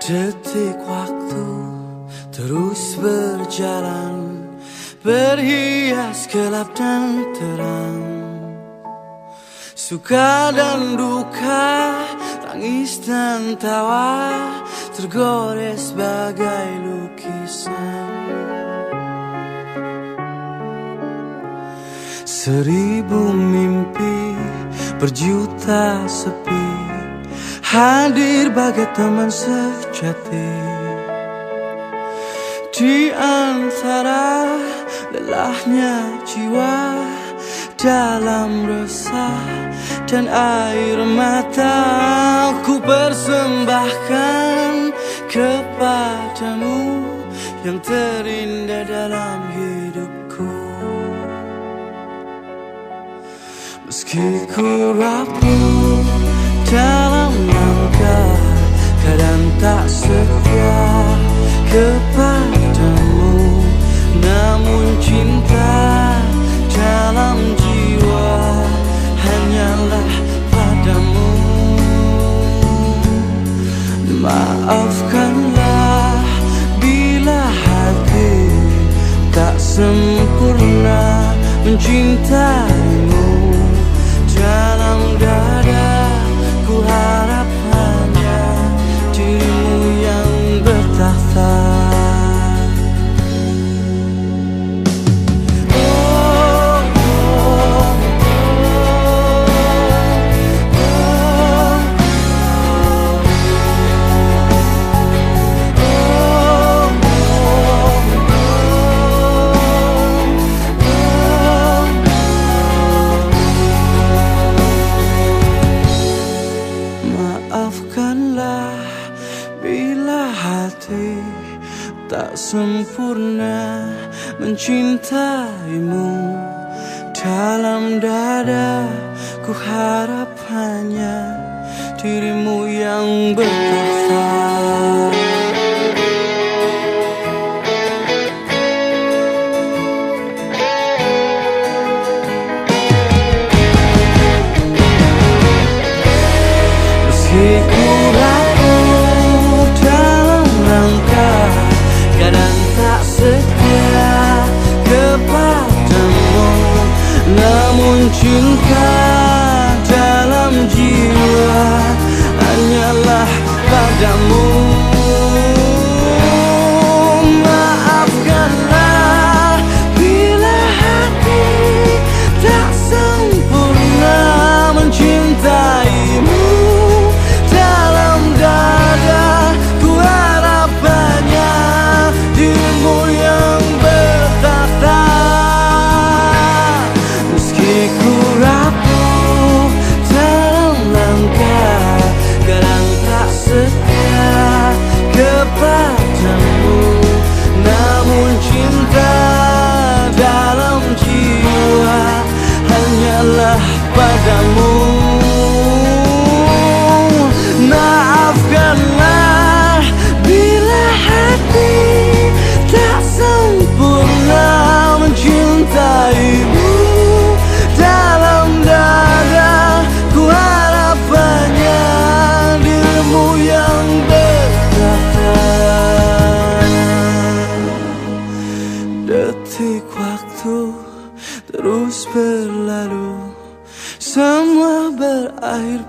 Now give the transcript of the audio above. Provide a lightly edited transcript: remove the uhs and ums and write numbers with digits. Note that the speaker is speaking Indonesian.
Detik waktu terus berjalan, berhias gelap dan terang, suka dan duka, tangis dan tawa, tergores bagai lukisan. Seribu mimpi, berjuta sepi, hadir bagai teman sejati. Di antara lelahnya jiwa, dalam resah dan air mata, ku persembahkan kepadamu yang terindah dalam hidupku. Meski ku rapuh dalam langkah, kadang tak setia kepadamu, namun cinta dalam jiwa hanyalah padamu. Maafkanlah bila hati tak sempurna mencintaimu. Dalam dada ku harap hanya dirimu yang bertakhta. Maafkanlah bila hati tak sempurna mencintaimu. Dalam dada ku harap hanya dirimu yang bertakhta. Meski ku rapuh dalam langkah, kadang tak setia kepadamu, namun cinta dalam jiwa hanyalah padamu. Maafkanlah bila hati tak sempurna mencintaimu. Padamu, maafkanlah bila hati tak sempurna mencintaimu. Dalam dada ku harap hanya dirimu yang bertakhta. Detik waktu terus berlalu, semua berakhir